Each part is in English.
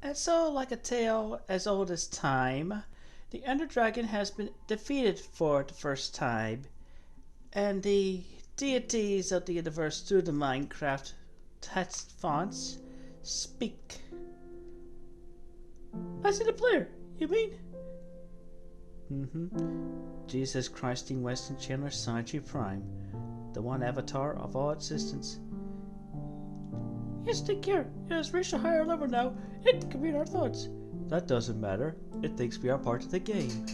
And so, like a tale as old as time, the Ender Dragon has been defeated for the first time, and the deities of the universe through the Minecraft text fonts speak. I see the player, you mean? Jesus Christ in Western Chandler Sanchi Prime, the one avatar of all existence. Yes, take care. It has reached a higher level now. It can read our thoughts. That doesn't matter. It thinks we are part of the game.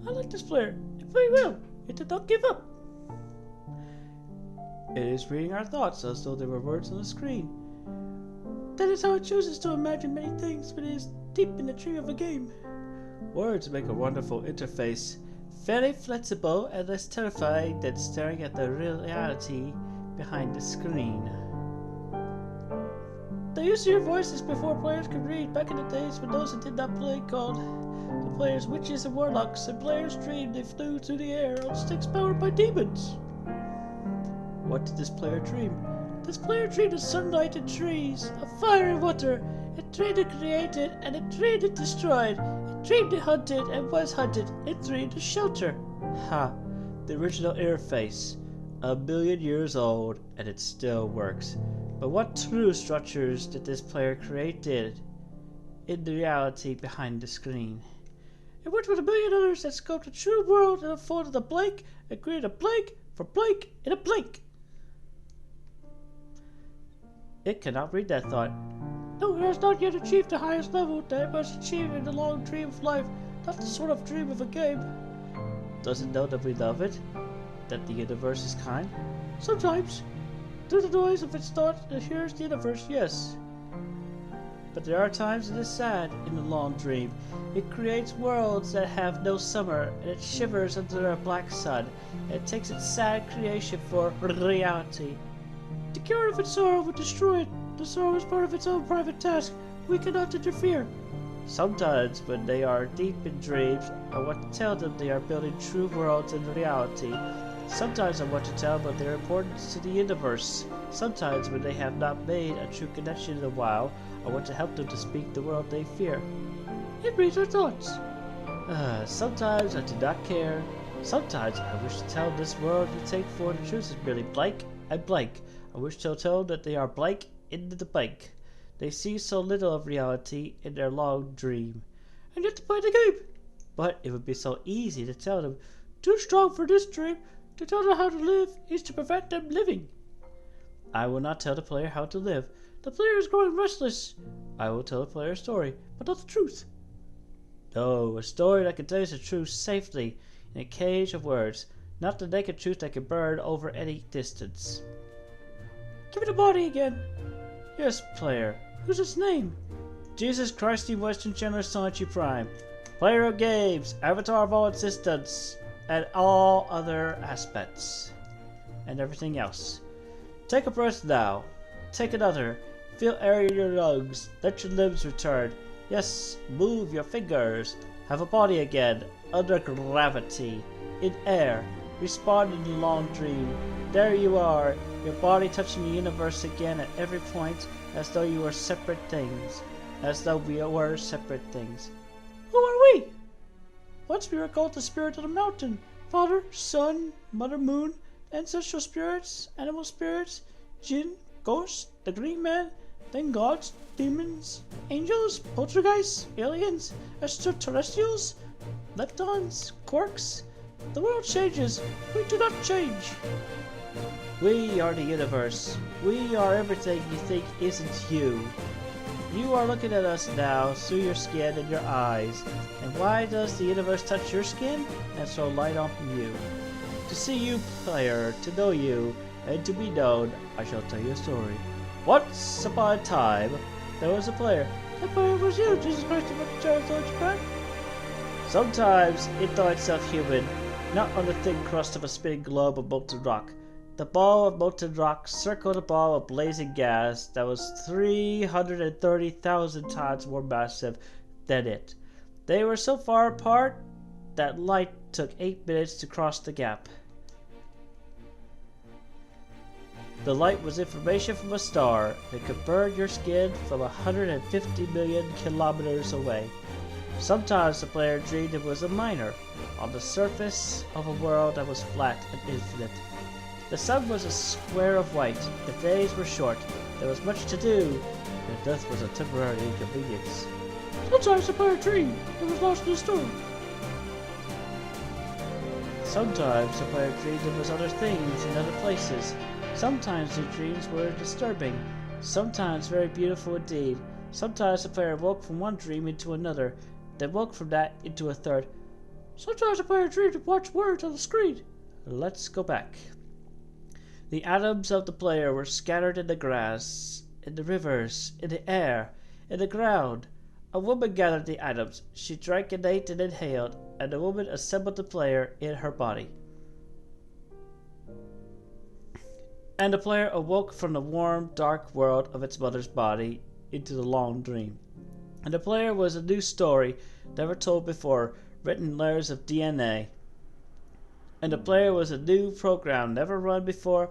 I like this player. It played well. It did not give up. It is reading our thoughts as though they were words on the screen. That is how it chooses to imagine many things when it is deep in the tree of a game. Words make a wonderful interface. Very flexible and less terrifying than staring at the reality behind the screen. They used to hear voices before players could read, back in the days when those who did not play called the players witches and warlocks, and players dreamed they flew through the air on sticks powered by demons. What did this player dream? This player dreamed of sunlight and trees, of fire and water. It dreamed it created, and it dreamed it destroyed. It dreamed it hunted and was hunted. It dreamed of shelter. Ha! The original interface. 1,000,000 years old, and it still works. But what true structures did this player create in the reality behind the screen? It worked with 1,000,000 others that scoped a true world and unfolded a blank and created a blank for blank in a blank. It cannot read that thought. No, it has not yet achieved the highest level that it must achieve in the long dream of life, not the sort of dream of a game. Does it know that we love it? That the universe is kind? Sometimes. Through the noise of its thought, it hears the universe, yes. But there are times it is sad in the long dream. It creates worlds that have no summer, and it shivers under a black sun, and it takes its sad creation for reality. The cure of its sorrow would destroy it. The sorrow is part of its own private task. We cannot interfere. Sometimes, when they are deep in dreams, I want to tell them they are building true worlds in reality. Sometimes I want to tell them their importance to the universe. Sometimes, when they have not made a true connection in a while, I want to help them to speak the world they fear. It reads our thoughts. Sometimes I do not care. Sometimes I wish to tell this world you take for the truth is merely blank and blank. I wish to tell them that they are blank into the blank. They see so little of reality in their long dream. And yet to play the game. But it would be so easy to tell them, too strong for this dream. To tell them how to live is to prevent them living. I will not tell the player how to live. The player is growing restless. I will tell the player a story, but not the truth. No, a story that contains the truth safely in a cage of words, not the naked truth that can burn over any distance. Give it a body again. Yes, player. Who's its name? Jesus Christ in Western Chandler Sanchi Prime. Player of games, avatar of all existence, and all other aspects, and everything else. Take a breath now. Take another. Feel air in your lungs. Let your limbs return. Yes, move your fingers. Have a body again, under gravity, in air. Respond in the long dream. There you are, your body touching the universe again at every point, as though you were separate things. As though we were separate things. Who are we? Once we were called the spirit of the mountain. Father, Son, Mother Moon, ancestral spirits, animal spirits, jinn, ghosts, the green man, then gods, demons, angels, poltergeists, aliens, extraterrestrials, leptons, quarks. The world changes. We do not change. We are the universe. We are everything you think isn't you. You are looking at us now through your skin and your eyes. And why does the universe touch your skin and throw light on you? To see you, player, to know you, and to be known, I shall tell you a story. Once upon a time, there was a player. That player was you, Jesus Christ of Japan. Sometimes it thought itself human, not on the thin crust of a spinning globe of molten rock. The ball of molten rock circled a ball of blazing gas that was 330,000 times more massive than it. They were so far apart that light took 8 minutes to cross the gap. The light was information from a star that could burn your skin from 150 million kilometers away. Sometimes the player dreamed it was a miner on the surface of a world that was flat and infinite. The sun was a square of white, the days were short, there was much to do, and death was a temporary inconvenience. Sometimes the player dreamed it was lost in a storm. Sometimes the player dreamed it was other things in other places. Sometimes the dreams were disturbing, sometimes very beautiful indeed. Sometimes the player woke from one dream into another, then woke from that into a third. Sometimes the player dreamed to watch words on the screen. Let's go back. The atoms of the player were scattered in the grass, in the rivers, in the air, in the ground. A woman gathered the atoms. She drank and ate and inhaled, and the woman assembled the player in her body. And the player awoke from the warm, dark world of its mother's body into the long dream. And the player was a new story, never told before, written in layers of DNA. And the player was a new program, never run before,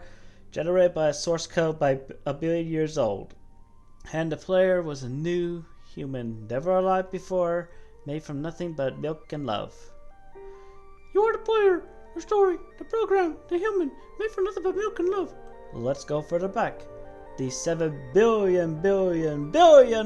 generated by a source code by a billion years old. And the player was a new human, never alive before, made from nothing but milk and love. You are the player, the story, the program, the human, made from nothing but milk and love. Let's go further back. The 7 billion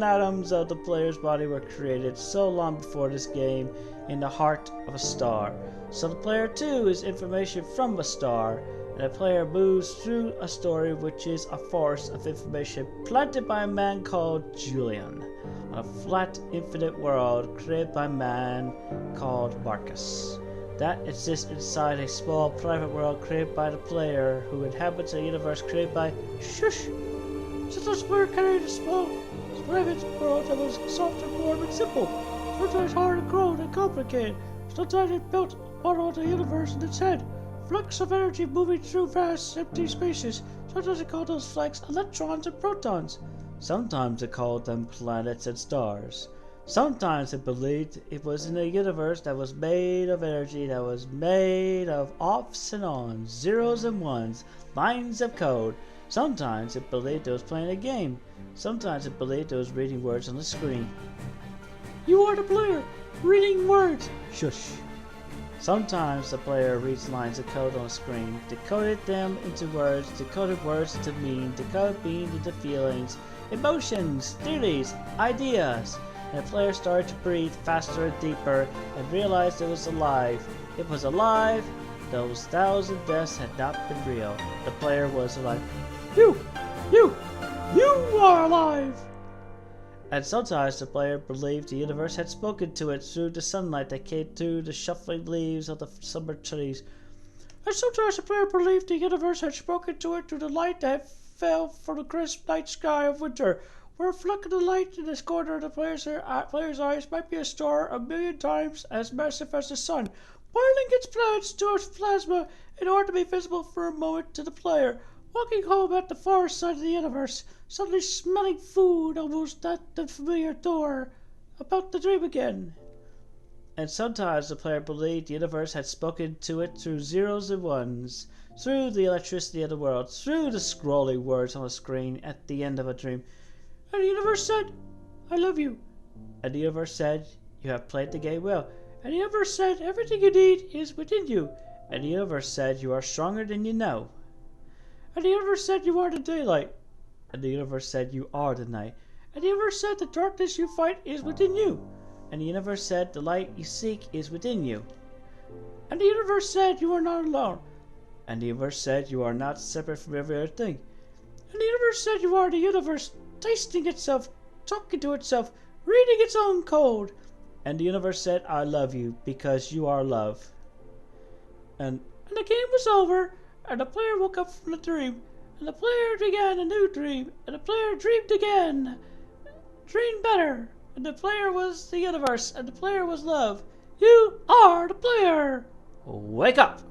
atoms of the player's body were created so long before this game in the heart of a star. So the player too is information from a star, and the player moves through a story which is a forest of information planted by a man called Julian, on a flat infinite world created by a man called Marcus. That exists inside a small private world created by the player who inhabits a universe created by Shush! Sometimes the player carried a small private world that was soft and warm and simple, sometimes hard and cold and complicated. Sometimes it built a model of the universe in its head, flux of energy moving through vast empty spaces. Sometimes it called those flux electrons and protons. Sometimes it called them planets and stars. Sometimes it believed it was in a universe that was made of energy, that was made of offs and ons, zeros and ones, lines of code. Sometimes it believed it was playing a game. Sometimes it believed it was reading words on the screen. You are the player, reading words. Shush. Sometimes the player reads lines of code on a screen, decoded them into words, decoded words into meaning, decoded meaning into feelings, emotions, theories, ideas. And the player started to breathe faster and deeper and realized it was alive. It was alive. Those 1,000 deaths had not been real. The player was alive. You are alive! And sometimes the player believed the universe had spoken to it through the sunlight that came through the shuffling leaves of the summer trees. And sometimes the player believed the universe had spoken to it through the light that fell from the crisp night sky of winter, where a fleck of the light in this corner of the player's eyes might be a star 1,000,000 times as massive as the sun, boiling its planets to its plasma in order to be visible for a moment to the player, walking home at the far side of the universe, suddenly smelling food almost at the familiar door, about to dream again. And sometimes the player believed the universe had spoken to it through zeros and ones, through the electricity of the world, through the scrolling words on the screen at the end of a dream. And the universe said, I love you. And the universe said, you have played the game well. And the universe said, everything you need is within you. And the universe said, you are stronger than you know. And the universe said, you are the daylight. And the universe said, you are the night. And the universe said, the darkness you fight is within you. And the universe said, the light you seek is within you. And the universe said, you are not alone. And the universe said, you are not separate from every other thing. And the universe said, you are the universe, tasting itself, talking to itself, reading its own code. And the universe said, I love you because you are love. And the game was over, and the player woke up from the dream, and the player began a new dream, and the player dreamed again, dreamed better, and the player was the universe, and the player was love. You are the player! Wake up!